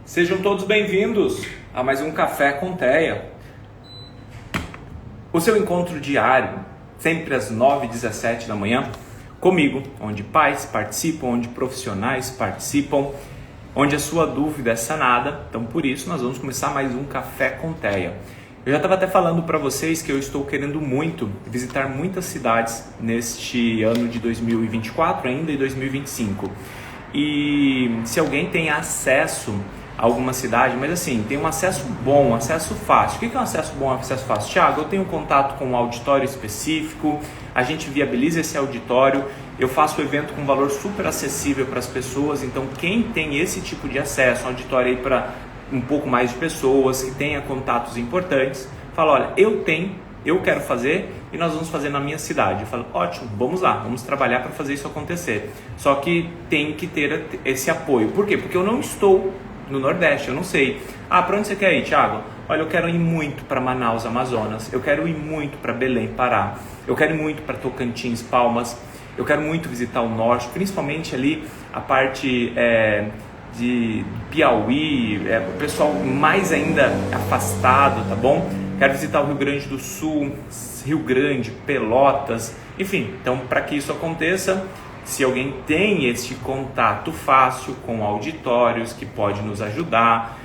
Sejam todos bem-vindos a mais um Café com Teia. O seu encontro diário, sempre às 9h17 da manhã, comigo, onde pais participam, onde profissionais participam, onde a sua dúvida é sanada. Então, por isso, nós vamos começar mais um Café com Teia. Eu já estava até falando para vocês que eu estou querendo muito visitar muitas cidades neste ano de 2024 ainda e 2025. E se alguém tem acesso a alguma cidade, mas assim, tem um acesso bom, um acesso fácil. O que é um acesso bom, um acesso fácil? Tiago, eu tenho contato com um auditório específico, a gente viabiliza esse auditório, eu faço o evento com valor super acessível para as pessoas, então quem tem esse tipo de acesso, um auditório aí para um pouco mais de pessoas, que tenha contatos importantes, fala, olha, eu quero fazer e nós vamos fazer na minha cidade. Eu falo, ótimo, vamos lá, vamos trabalhar para fazer isso acontecer. Só que tem que ter esse apoio. Por quê? Porque eu não estou no Nordeste, eu não sei. Para onde você quer ir, Thiago? Olha, eu quero ir muito para Manaus, Amazonas. Eu quero ir muito para Belém, Pará. Eu quero ir muito para Tocantins, Palmas. Eu quero muito visitar o Norte, principalmente ali a parte de Piauí, o pessoal mais ainda afastado, tá bom? Quero visitar o Rio Grande do Sul, Rio Grande, Pelotas, enfim. Então, para que isso aconteça, se alguém tem esse contato fácil com auditórios que pode nos ajudar,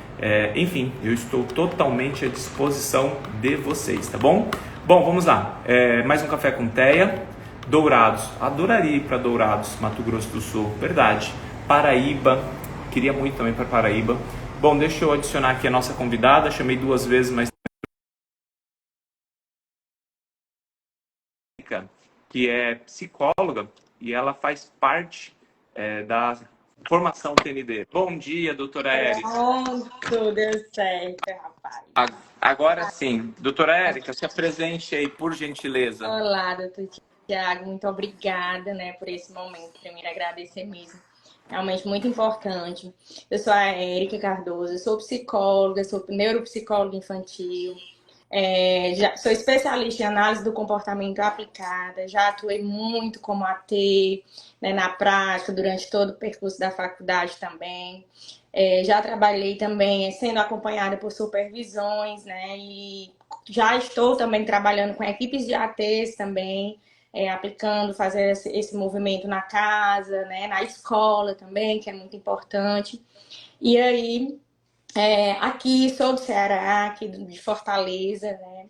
enfim, eu estou totalmente à disposição de vocês, tá bom? Bom, vamos lá. Mais um Café com Teia. Dourados, adoraria ir para Dourados, Mato Grosso do Sul, verdade. Paraíba, queria muito também para Paraíba. Bom, deixa eu adicionar aqui a nossa convidada, chamei 2 vezes, mas que é psicóloga e ela faz parte da formação TND. Bom dia, doutora Érica. Pronto, deu certo, rapaz. Agora sim. Doutora Érica, se apresente aí, por gentileza. Olá, doutor Tiago, muito obrigada, né, por esse momento. Primeiro, agradecer mesmo. Realmente muito importante. Eu sou a Érica Cardoso, eu sou psicóloga, sou neuropsicóloga infantil. Sou especialista em análise do comportamento aplicada, já atuei muito como AT, né, na prática, durante todo o percurso da faculdade também. Já trabalhei também sendo acompanhada por supervisões, né, e já estou também trabalhando com equipes de ATs também, aplicando, fazer esse movimento na casa, né, na escola também, que é muito importante. E aí, aqui sou do Ceará, aqui de Fortaleza, né?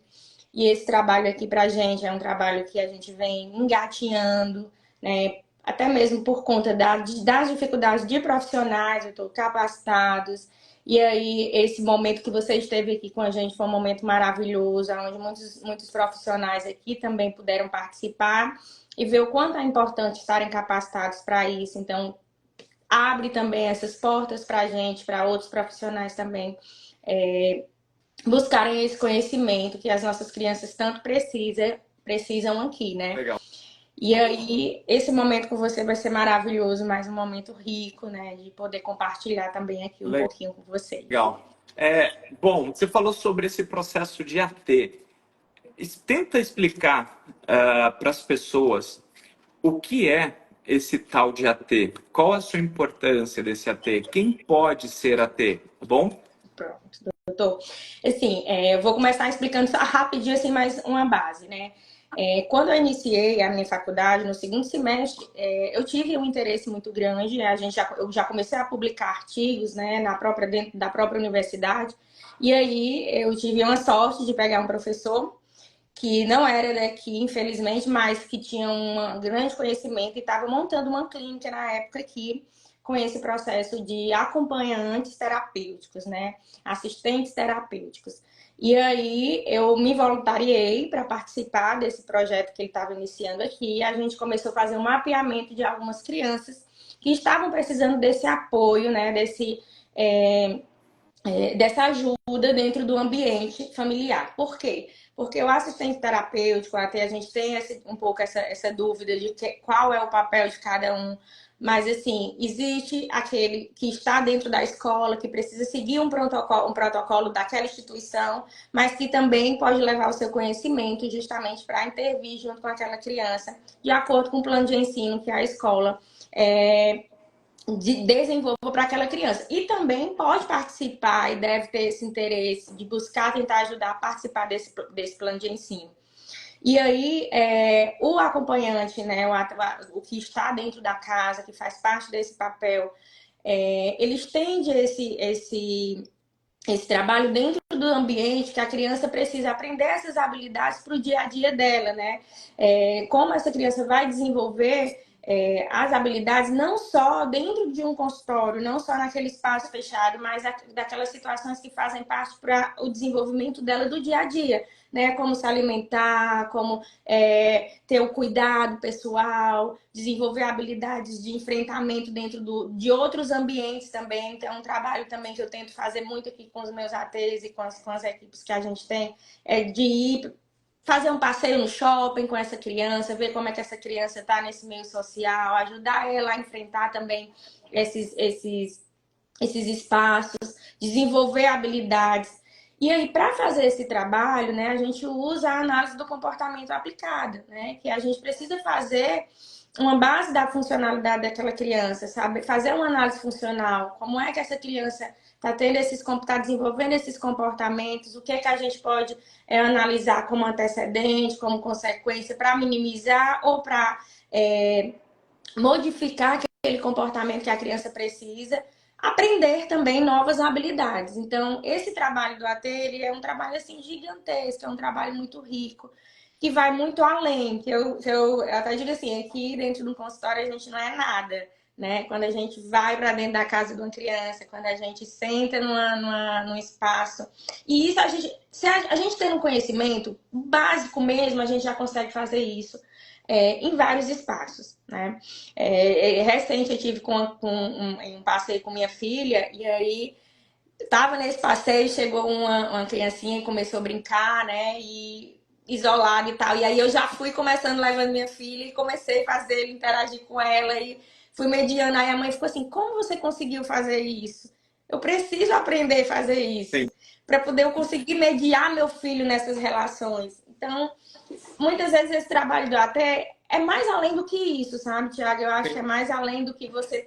E esse trabalho aqui pra gente é um trabalho que a gente vem engatinhando, né? Até mesmo por conta das dificuldades de profissionais, eu estou capacitados. E aí, esse momento que você esteve aqui com a gente foi um momento maravilhoso, onde muitos profissionais aqui também puderam participar e ver o quanto é importante estarem capacitados para isso. Então, abre também essas portas para a gente, para outros profissionais também buscarem esse conhecimento que as nossas crianças tanto precisam aqui, né? Legal. E aí, esse momento com você vai ser maravilhoso, mais um momento rico, né? De poder compartilhar também aqui um pouquinho com vocês. Legal. Bom, você falou sobre esse processo de AT. Tenta explicar para as pessoas o que é esse tal de AT. Qual a sua importância desse AT? Quem pode ser AT? Tá bom? Pronto, doutor. Assim, eu vou começar explicando só rapidinho, assim, mais uma base, né? Quando eu iniciei a minha faculdade, no segundo semestre, eu tive um interesse muito grande. Eu já comecei a publicar artigos, né, dentro da própria universidade. E aí eu tive uma sorte de pegar um professor que não era daqui, infelizmente, mas que tinha um grande conhecimento e estava montando uma clínica na época aqui com esse processo de acompanhantes terapêuticos, né? Assistentes terapêuticos. E aí eu me voluntariei para participar desse projeto que ele estava iniciando aqui. E a gente começou a fazer um mapeamento de algumas crianças que estavam precisando desse apoio, né? Dessa ajuda dentro do ambiente familiar. Por quê? Porque o assistente terapêutico, até a gente tem um pouco essa dúvida de qual é o papel de cada um. Mas, assim, existe aquele que está dentro da escola, que precisa seguir um protocolo daquela instituição, mas que também pode levar o seu conhecimento justamente para intervir junto com aquela criança, de acordo com o plano de ensino que a escola desenvolva para aquela criança. E também pode participar e deve ter esse interesse de buscar tentar ajudar a participar desse plano de ensino. E aí, o acompanhante, né, o que está dentro da casa, que faz parte desse papel, ele estende esse trabalho dentro do ambiente que a criança precisa aprender essas habilidades para o dia a dia dela, né? Como essa criança vai desenvolver as habilidades não só dentro de um consultório, não só naquele espaço fechado, mas daquelas situações que fazem parte para o desenvolvimento dela do dia a dia, né? Como se alimentar, como ter o cuidado pessoal, desenvolver habilidades de enfrentamento dentro de outros ambientes também. Então, é um trabalho também que eu tento fazer muito aqui com os meus ATs e com as equipes que a gente tem, de ir fazer um passeio no shopping com essa criança, ver como é que essa criança está nesse meio social, ajudar ela a enfrentar também esses espaços, desenvolver habilidades. E aí, para fazer esse trabalho, né, a gente usa a análise do comportamento aplicada, né, que a gente precisa fazer uma base da funcionalidade daquela criança, sabe? Fazer uma análise funcional, como é que essa criança está desenvolvendo esses comportamentos, o que é que a gente pode analisar como antecedente, como consequência, para minimizar ou para modificar aquele comportamento que a criança precisa, aprender também novas habilidades. Então, esse trabalho do AT, ele é um trabalho assim gigantesco, é um trabalho muito rico, que vai muito além, eu até digo assim, aqui dentro do consultório a gente não é nada, né? Quando a gente vai para dentro da casa de uma criança, quando a gente senta num espaço, e isso se a gente tem um conhecimento básico mesmo, a gente já consegue fazer isso em vários espaços, né? Recente eu tive um passeio com minha filha, e aí tava nesse passeio, chegou uma criancinha e começou a brincar, né? E isolada e tal. E aí eu já fui começando levando minha filha e comecei a fazer, interagir com ela e fui mediando. Aí a mãe ficou assim: como você conseguiu fazer isso? Eu preciso aprender a fazer isso Sim. para poder eu conseguir mediar meu filho nessas relações. Então, muitas vezes esse trabalho do AT é mais além do que isso, sabe, Tiago? Eu acho que é mais além do que você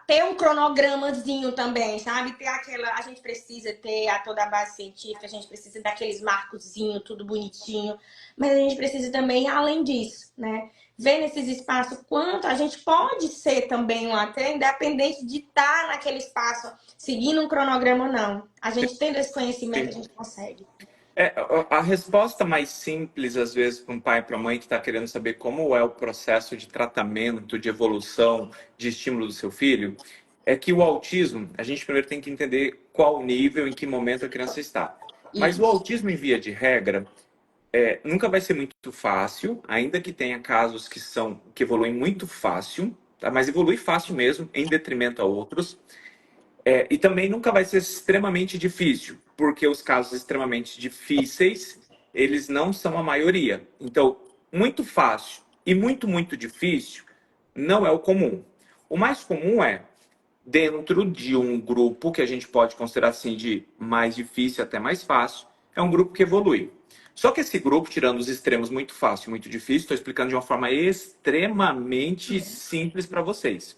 ter um cronogramazinho também, sabe? Ter aquela. A gente precisa ter toda a base científica, a gente precisa daqueles marcozinhos, tudo bonitinho, mas a gente precisa também, além disso, né? Ver nesses espaços quanto a gente pode ser também um AT, independente de estar naquele espaço seguindo um cronograma ou não. A gente tendo esse conhecimento, a gente consegue. A resposta mais simples, às vezes, para um pai e para uma mãe que está querendo saber como é o processo de tratamento, de evolução, de estímulo do seu filho, é que o autismo, a gente primeiro tem que entender qual nível, em que momento a criança está. Mas o Isso. autismo, em via de regra, nunca vai ser muito fácil, ainda que tenha casos que evoluem muito fácil, tá? Mas evolui fácil mesmo, em detrimento a outros. E também nunca vai ser extremamente difícil, porque os casos extremamente difíceis, eles não são a maioria. Então, muito fácil e muito, muito difícil não é o comum. O mais comum é, dentro de um grupo que a gente pode considerar assim de mais difícil até mais fácil, é um grupo que evolui. Só que esse grupo, tirando os extremos muito fácil e muito difícil, estou explicando de uma forma extremamente simples para vocês.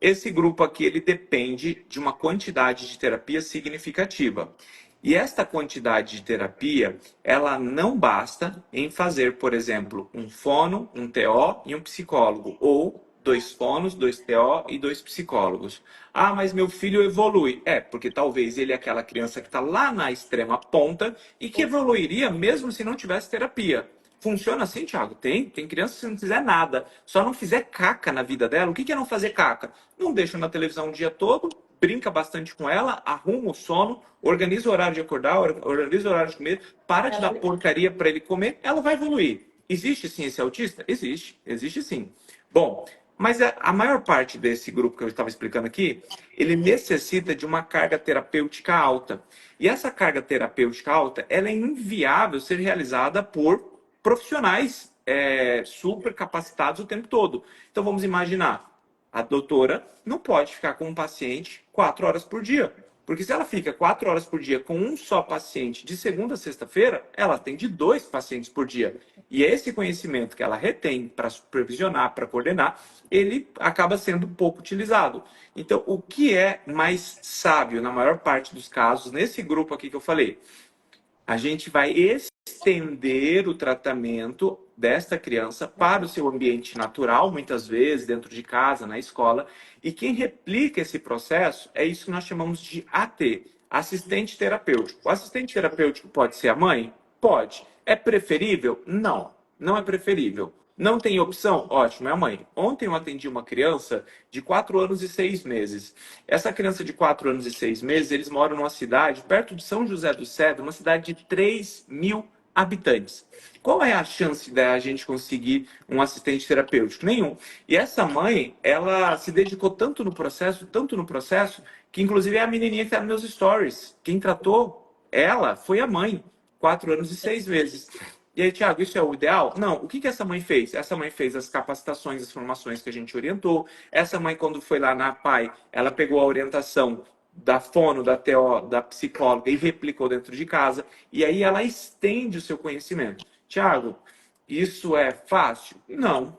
Esse grupo aqui ele depende de uma quantidade de terapia significativa. E esta quantidade de terapia, ela não basta em fazer, por exemplo, um fono, um TO e um psicólogo, ou 2 fonos, 2 TO e 2 psicólogos. Ah, mas meu filho evolui. Porque talvez ele é aquela criança que está lá na extrema ponta e que evoluiria mesmo se não tivesse terapia. Funciona assim, Thiago? Tem criança que se não fizer nada, só não fizer caca na vida dela. O que é não fazer caca? Não deixa na televisão o dia todo, brinca bastante com ela, arruma o sono, organiza o horário de acordar, organiza o horário de comer, para de dar porcaria para ele comer, ela vai evoluir. Existe sim esse autista? Existe sim. Bom, mas a maior parte desse grupo que eu estava explicando aqui, ele necessita de uma carga terapêutica alta. E essa carga terapêutica alta, ela é inviável ser realizada por profissionais super capacitados o tempo todo. Então vamos imaginar, a doutora não pode ficar com um paciente 4 horas por dia. Porque se ela fica 4 horas por dia com um só paciente de segunda a sexta-feira, ela atende 2 pacientes por dia. E esse conhecimento que ela retém para supervisionar, para coordenar, ele acaba sendo pouco utilizado. Então, o que é mais sábio na maior parte dos casos, nesse grupo aqui que eu falei? A gente vai estender o tratamento desta criança para o seu ambiente natural, muitas vezes dentro de casa, na escola, e quem replica esse processo é isso que nós chamamos de AT, assistente terapêutico. O assistente terapêutico pode ser a mãe? Pode. É preferível? Não, não é preferível. Não tem opção? Ótimo, é a mãe. Ontem eu atendi uma criança de 4 anos e 6 meses. Essa criança de 4 anos e 6 meses, eles moram numa cidade perto de São José do Cedro, uma cidade de 3.000 habitantes. Qual é a chance da gente conseguir um assistente terapêutico? Nenhum. E essa mãe, ela se dedicou tanto no processo, que inclusive é a menininha que está nos meus stories. Quem tratou ela foi a mãe, 4 anos e 6 meses. E aí, Thiago, isso é o ideal? Não. O que essa mãe fez? Essa mãe fez as capacitações, as formações que a gente orientou. Essa mãe, quando foi lá na PAI, ela pegou a orientação da fono, da TO, da psicóloga e replicou dentro de casa. E aí ela estende o seu conhecimento. Thiago, isso é fácil? Não.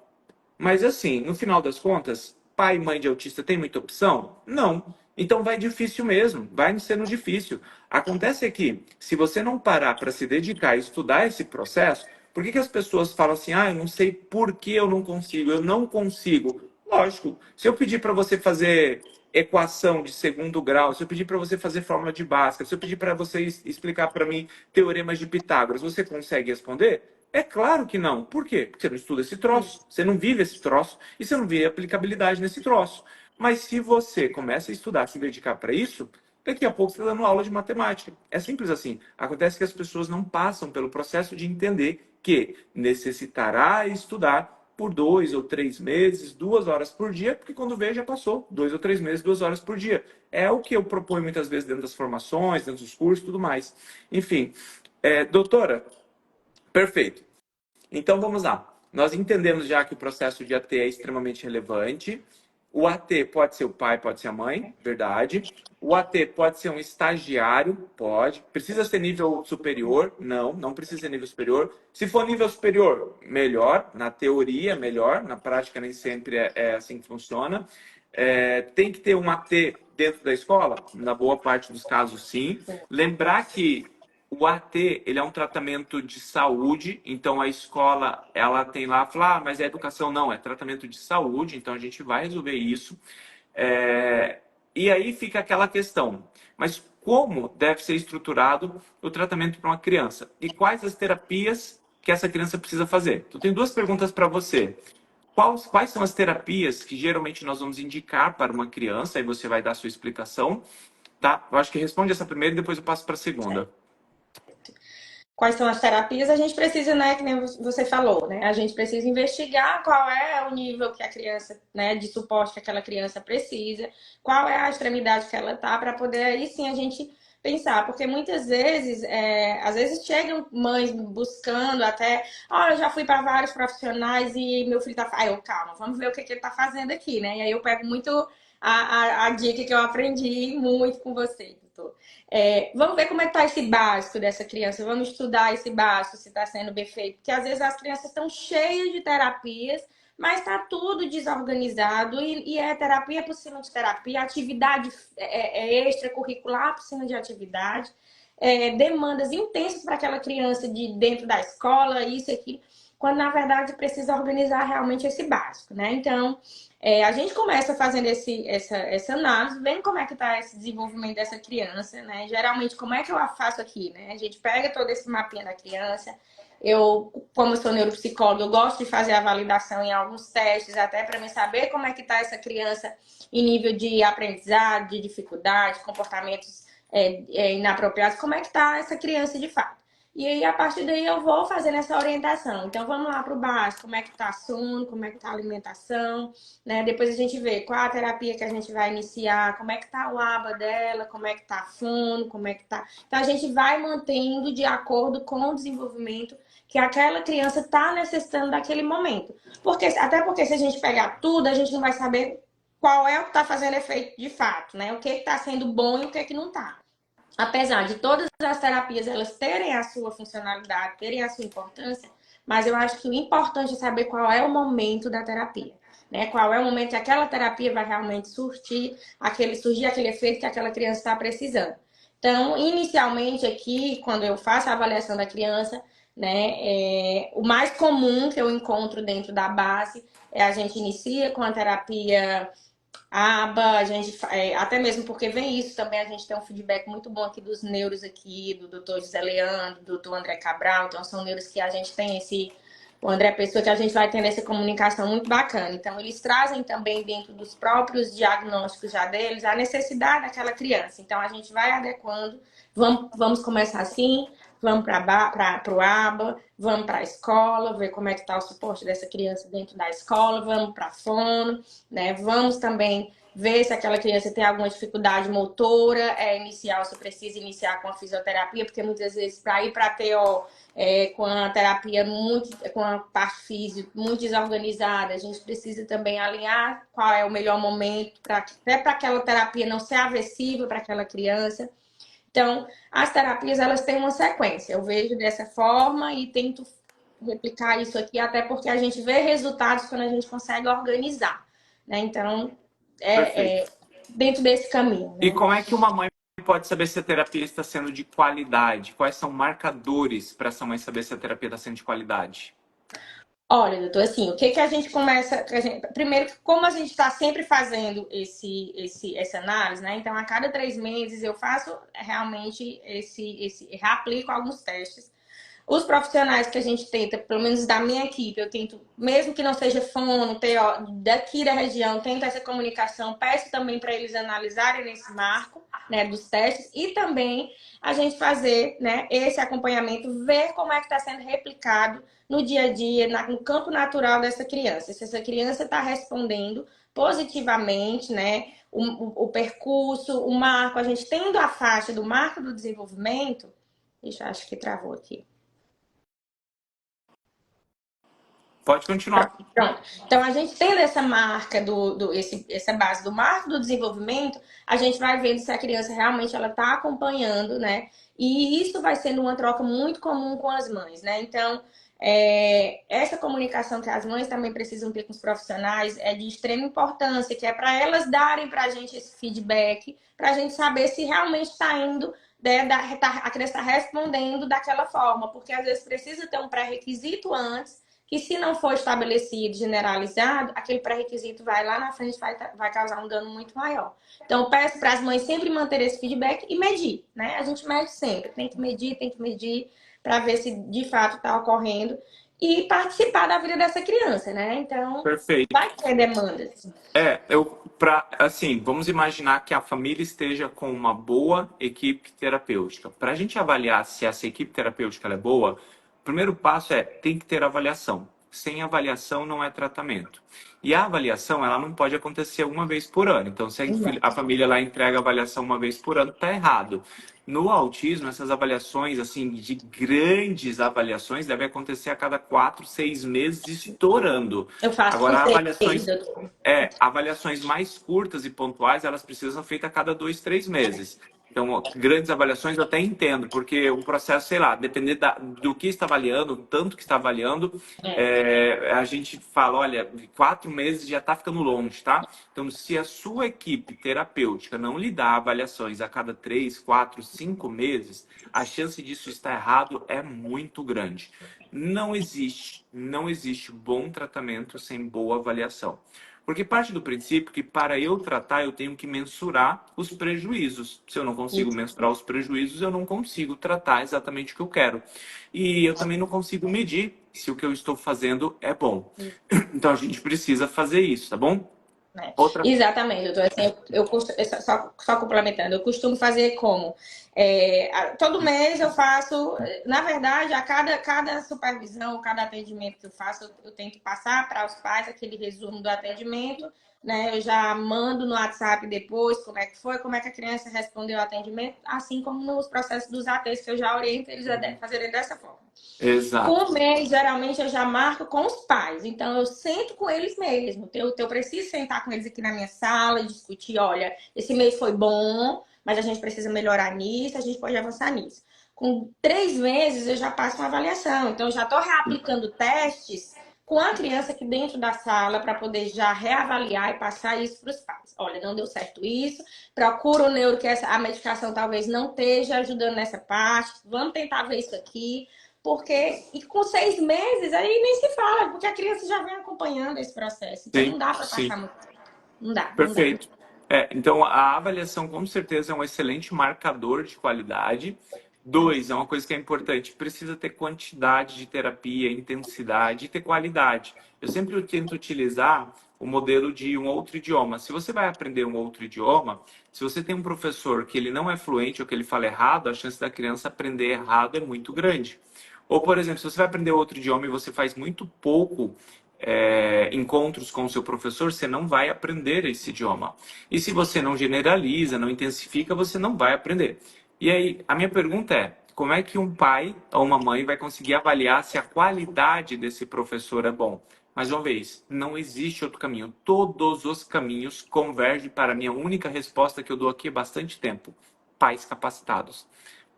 Mas assim, no final das contas, pai e mãe de autista tem muita opção? Não. Então vai difícil mesmo, vai sendo difícil. Acontece que, se você não parar para se dedicar a estudar esse processo, por que as pessoas falam assim, eu não sei por que eu não consigo? Lógico, se eu pedir para você fazer equação de segundo grau, se eu pedir para você fazer fórmula de Bhaskara, se eu pedir para você explicar para mim teoremas de Pitágoras, você consegue responder? É claro que não. Por quê? Porque você não estuda esse troço, você não vive esse troço e você não vê aplicabilidade nesse troço. Mas se você começa a estudar, se dedicar para isso, daqui a pouco você está dando aula de matemática. É simples assim. Acontece que as pessoas não passam pelo processo de entender que necessitará estudar por 2 ou 3 meses, 2 horas por dia, porque quando vê já passou 2 ou 3 meses, 2 horas por dia. É o que eu proponho muitas vezes dentro das formações, dentro dos cursos e tudo mais. Enfim, doutora, perfeito. Então vamos lá. Nós entendemos já que o processo de AT é extremamente relevante. O AT pode ser o pai, pode ser a mãe, verdade. O AT pode ser um estagiário, pode. Precisa ser nível superior? Não, não precisa ser nível superior. Se for nível superior, melhor. Na teoria, melhor. Na prática, nem sempre é assim que funciona. Tem que ter um AT dentro da escola? Na boa parte dos casos, sim. Lembrar que o AT, ele é um tratamento de saúde, então a escola, ela tem lá, fala, mas é educação, não, é tratamento de saúde, então a gente vai resolver isso. E aí fica aquela questão, mas como deve ser estruturado o tratamento para uma criança? E quais as terapias que essa criança precisa fazer? Então, tenho 2 perguntas para você. Quais são as terapias que geralmente nós vamos indicar para uma criança? Aí você vai dar a sua explicação, tá? Eu acho que responde essa primeira e depois eu passo para a segunda. Quais são as terapias? A gente precisa, né, que nem você falou, né? A gente precisa investigar qual é o nível que a criança, né, de suporte que aquela criança precisa, qual é a extremidade que ela tá, para poder aí sim a gente pensar, porque muitas vezes, às vezes chegam mães buscando até, eu já fui para vários profissionais e meu filho tá, calma, vamos ver o que ele tá fazendo aqui, né? E aí eu pego muito a dica que eu aprendi muito com você, doutor. Vamos ver como é que tá esse básico dessa criança, vamos estudar esse básico, se está sendo bem feito, porque às vezes as crianças estão cheias de terapias, mas está tudo desorganizado e é terapia por cima de terapia, atividade extracurricular por cima de atividade, demandas intensas para aquela criança de dentro da escola, isso aqui, quando na verdade precisa organizar realmente esse básico, né? Então, a gente começa fazendo essa análise, vendo como é que está esse desenvolvimento dessa criança, né? Geralmente, como é que eu faço aqui, né? A gente pega todo esse mapinha da criança. Eu, como eu sou neuropsicóloga, eu gosto de fazer a validação em alguns testes, até para mim saber como é que está essa criança em nível de aprendizado, de dificuldade, comportamentos inapropriados, como é que está essa criança de fato. E aí, a partir daí, eu vou fazendo essa orientação. Então, vamos lá para o básico, como é que está sono, como é que está a alimentação, né? Depois a gente vê qual a terapia que a gente vai iniciar, como é que está o aba dela, como é que está sono, como é que está... Então, a gente vai mantendo de acordo com o desenvolvimento que aquela criança está necessitando daquele momento. Até porque se a gente pegar tudo, a gente não vai saber qual é o que está fazendo efeito de fato, né? O que está sendo bom e o que não está. Apesar de todas as terapias elas terem a sua funcionalidade, terem a sua importância, mas eu acho que o importante é saber qual é o momento da terapia, né? Qual é o momento que aquela terapia vai realmente surgir aquele efeito que aquela criança está precisando. Então, inicialmente aqui, quando eu faço a avaliação da criança, né, o mais comum que eu encontro dentro da base é a gente inicia com a terapia aba, a gente, até mesmo porque vem isso também, a gente tem um feedback muito bom aqui dos neuros aqui, do doutor José Leandro, do doutor André Cabral, então são neuros que a gente tem o André Pessoa, que a gente vai tendo essa comunicação muito bacana. Então, eles trazem também dentro dos próprios diagnósticos já deles a necessidade daquela criança. Então, a gente vai adequando, vamos começar assim, vamos para o ABA, vamos para a escola, ver como é que está o suporte dessa criança dentro da escola, vamos para a fono, né? Vamos também ver se aquela criança tem alguma dificuldade motora inicial, se precisa iniciar com a fisioterapia, porque muitas vezes para ir para a TO com a terapia com a parte física muito desorganizada, a gente precisa também alinhar qual é o melhor momento, até para aquela terapia não ser aversiva para aquela criança. Então, as terapias, elas têm uma sequência. Eu vejo dessa forma e tento replicar isso aqui, até porque a gente vê resultados quando a gente consegue organizar, né? Então, Perfeito. dentro desse caminho, E né? como é que uma mãe pode saber se a terapia está sendo de qualidade? Quais são marcadores para essa mãe saber se a terapia está sendo de qualidade? Olha, doutor, assim, o que que a gente começa... primeiro, como a gente está sempre fazendo essa análise, né? Então, a cada 3 meses eu faço realmente reaplico alguns testes. Os profissionais que a gente tenta, pelo menos da minha equipe, eu tento, mesmo que não seja fono, TO, daqui da região, tento essa comunicação, peço também para eles analisarem nesse marco, né, dos testes e também a gente fazer, né, esse acompanhamento, ver como é que está sendo replicado no dia a dia, no campo natural dessa criança. Se essa criança está respondendo positivamente, né, o percurso, o marco, a gente tendo a faixa do marco do desenvolvimento, deixa, acho que travou aqui. Pode continuar. Pronto. Então, a gente tendo essa marca essa base do marco do desenvolvimento, a gente vai vendo se a criança realmente ela está acompanhando, né? E isso vai sendo uma troca muito comum com as mães, né? Então, essa comunicação que as mães também precisam ter com os profissionais é de extrema importância, que é para elas darem para a gente esse feedback, para a gente saber se realmente está indo, né, a criança está respondendo daquela forma, porque às vezes precisa ter um pré-requisito antes que se não for estabelecido, generalizado, aquele pré-requisito vai lá na frente, vai causar um dano muito maior. Então, eu peço para as mães sempre manter esse feedback e medir, né? A gente mede sempre, tem que medir para ver se de fato está ocorrendo e participar da vida dessa criança, né? Então, Perfeito. vai ter demandas. Assim, vamos imaginar que a família esteja com uma boa equipe terapêutica. Para a gente avaliar se essa equipe terapêutica é boa, o primeiro passo tem que ter avaliação. Sem avaliação não é tratamento. E a avaliação, ela não pode acontecer uma vez por ano. Então, se a família lá entrega a avaliação uma vez por ano, tá errado. No autismo, essas avaliações, assim, de grandes avaliações, devem acontecer a cada 4, 6 meses, estourando. Eu faço com Agora, 3, doutor. avaliações mais curtas e pontuais, elas precisam ser feitas a cada 2, 3 meses. Então, grandes avaliações eu até entendo, porque o processo, sei lá, depender do que está avaliando, do tanto que está avaliando, a gente fala, olha, 4 meses já está ficando longe, tá? Então, se a sua equipe terapêutica não lhe dá avaliações a cada 3, 4, 5 meses, a chance disso estar errado é muito grande. Não existe bom tratamento sem boa avaliação. Porque parte do princípio que para eu tratar eu tenho que mensurar os prejuízos. Se eu não consigo mensurar os prejuízos, eu não consigo tratar exatamente o que eu quero. E eu também não consigo medir se o que eu estou fazendo é bom. Então a gente precisa fazer isso, tá bom? Exatamente, doutor. Assim, só complementando, eu costumo fazer como? Todo mês eu faço, na verdade, a cada supervisão, cada atendimento que eu faço, eu tento passar para os pais aquele resumo do atendimento, né? Eu já mando no WhatsApp depois como é que foi, como é que a criança respondeu ao atendimento, assim como nos processos dos ATs, que eu já oriento eles a fazerem dessa forma. Com Exato. o mês, geralmente eu já marco com os pais. Então, eu sento com eles mesmo. Eu preciso sentar com eles aqui na minha sala e discutir: olha, esse mês foi bom, mas a gente precisa melhorar nisso, a gente pode avançar nisso. Com 3 meses, eu já passo uma avaliação. Então, eu já estou reaplicando testes com a criança aqui dentro da sala para poder já reavaliar e passar isso para os pais. Olha, não deu certo isso. Procura o neuro que a medicação talvez não esteja ajudando nessa parte. Vamos tentar ver isso aqui. Porque, e com 6 meses, aí nem se fala, porque a criança já vem acompanhando esse processo. Então, não Sim, dá para sim. passar muito tempo. Não dá, não dá. Perfeito. Então, a avaliação com certeza é um excelente marcador de qualidade. Dois, é uma coisa que é importante, precisa ter quantidade de terapia, intensidade e ter qualidade. Eu sempre tento utilizar o modelo de um outro idioma. Se você vai aprender um outro idioma, se você tem um professor que ele não é fluente ou que ele fala errado, a chance da criança aprender errado é muito grande. Ou, por exemplo, se você vai aprender outro idioma e você faz muito pouco encontros com o seu professor, você não vai aprender esse idioma. E se você não generaliza, não intensifica, você não vai aprender. E aí, a minha pergunta é, como é que um pai ou uma mãe vai conseguir avaliar se a qualidade desse professor é bom? Mais uma vez, não existe outro caminho. Todos os caminhos convergem para a minha única resposta que eu dou aqui há bastante tempo. Pais capacitados.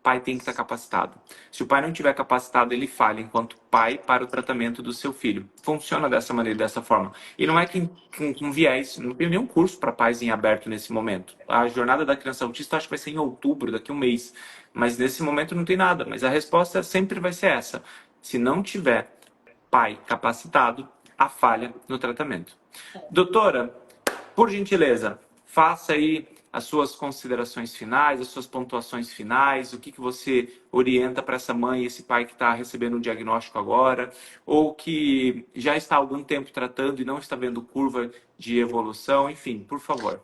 Pai tem que estar capacitado. Se o pai não tiver capacitado, ele falha enquanto pai para o tratamento do seu filho. Funciona dessa maneira, dessa forma. E não é que com viés, não tem nenhum curso para pais em aberto nesse momento. A jornada da criança autista acho que vai ser em outubro, daqui a um mês. Mas nesse momento não tem nada. Mas a resposta sempre vai ser essa. Se não tiver pai capacitado, há falha no tratamento. Doutora, por gentileza, faça aí as suas considerações finais, as suas pontuações finais, o que você orienta para essa mãe e esse pai que está recebendo um diagnóstico agora, ou que já está há algum tempo tratando e não está vendo curva de evolução, enfim, por favor.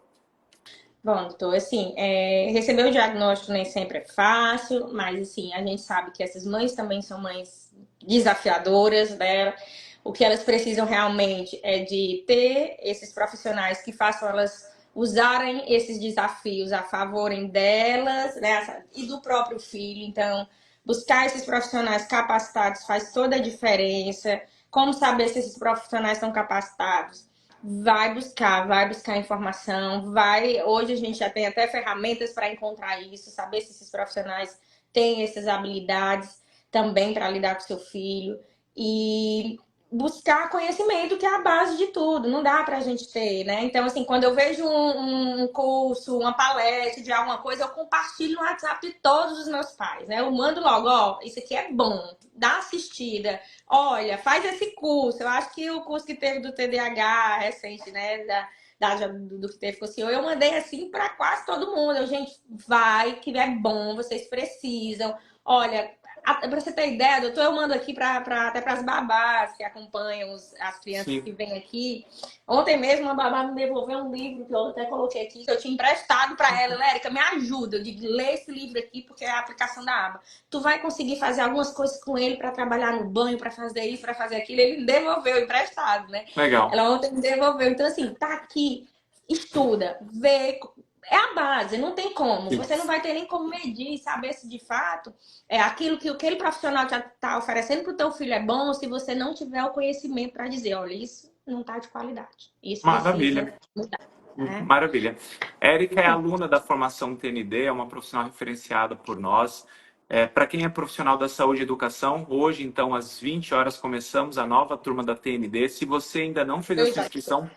Bom, doutor, assim, receber o diagnóstico nem sempre é fácil, mas, assim, a gente sabe que essas mães também são mães desafiadoras, né? O que elas precisam realmente é de ter esses profissionais que façam elas usarem esses desafios a favor delas, né? E do próprio filho. Então, buscar esses profissionais capacitados faz toda a diferença. Como saber se esses profissionais estão capacitados? Vai buscar informação, vai. Hoje a gente já tem até ferramentas para encontrar isso, saber se esses profissionais têm essas habilidades também para lidar com seu filho e buscar conhecimento, que é a base de tudo. Não dá para a gente ter, né? Então, assim, quando eu vejo um curso, uma palestra de alguma coisa, eu compartilho no WhatsApp de todos os meus pais, né? Eu mando logo: ó, isso aqui é bom, dá assistida. Olha, faz esse curso. Eu acho que o curso que teve do TDAH recente, né? Do que teve com o senhor, eu mandei assim para quase todo mundo. Gente, vai, que é bom, vocês precisam. Olha, para você ter ideia, doutor, eu mando aqui até para as babás que acompanham as crianças Sim. que vêm aqui. Ontem mesmo, uma babá me devolveu um livro que eu até coloquei aqui, que eu tinha emprestado para ela. Érica, me ajuda. Eu digo: lê esse livro aqui, porque é a aplicação da aba. Tu vai conseguir fazer algumas coisas com ele para trabalhar no banho, para fazer isso, para fazer aquilo. Ele me devolveu emprestado, né? Legal. Ela ontem me devolveu. Então, assim, tá aqui, estuda, vê. É a base, não tem como. Sim. Você não vai ter nem como medir e saber se de fato é aquilo que aquele profissional já está oferecendo para o teu filho é bom, se você não tiver o conhecimento para dizer: olha, isso não está de qualidade. Isso precisa Maravilha. mudar. Né? Maravilha. Érica é aluna da formação TND, é uma profissional referenciada por nós. Para quem é profissional da saúde e educação, hoje, então, às 20 horas, começamos a nova turma da TND. Se você ainda não fez a sua inscrição,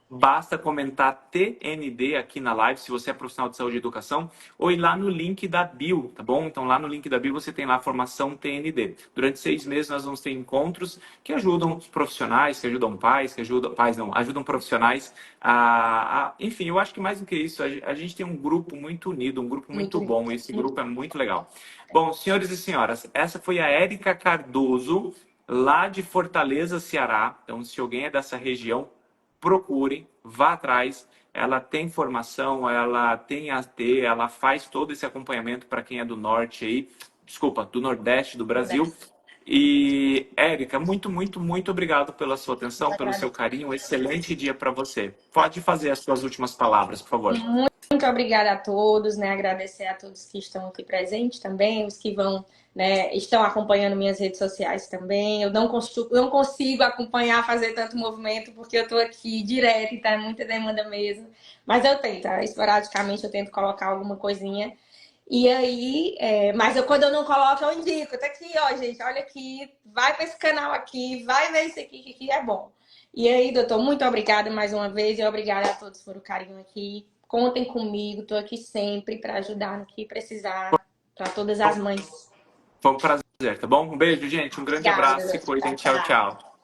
basta comentar TND aqui na live, se você é profissional de saúde e educação, ou ir lá no link da bio, tá bom? Então, lá no link da bio você tem lá a formação TND. Durante 6 meses nós vamos ter encontros que ajudam os profissionais, que ajudam pais, ajudam profissionais enfim, eu acho que mais do que isso, a gente tem um grupo muito unido, um grupo muito bom, esse grupo é muito legal. Bom, senhores e senhoras, essa foi a Érica Cardoso, lá de Fortaleza, Ceará. Então, se alguém é dessa região, procure, vá atrás. Ela tem formação, ela tem AT, ela faz todo esse acompanhamento para quem é do norte aí, desculpa, do nordeste do Brasil. E, Érica, muito, muito, muito obrigado pela sua Eu atenção, pelo seu agradeço. carinho. Um excelente dia para você. Pode fazer as suas últimas palavras, por favor. Muito obrigada a todos, né? Agradecer a todos que estão aqui presentes também, os que vão, né, estão acompanhando minhas redes sociais também. Eu não consigo acompanhar, fazer tanto movimento, porque eu estou aqui direto e tá muita demanda mesmo. Mas eu tento, esporadicamente eu tento colocar alguma coisinha. E aí, mas quando eu não coloco, eu indico. Tá aqui, ó, gente, olha aqui, vai para esse canal aqui, vai ver isso aqui, que aqui é bom. E aí, doutor, muito obrigada mais uma vez e obrigada a todos por o carinho aqui. Contem comigo, tô aqui sempre para ajudar no que precisar, para todas as mães. Foi um prazer, tá bom? Um beijo, gente. Um grande Obrigada, abraço. Se doutor. cuidem. Tchau, Tchau, tchau. tchau.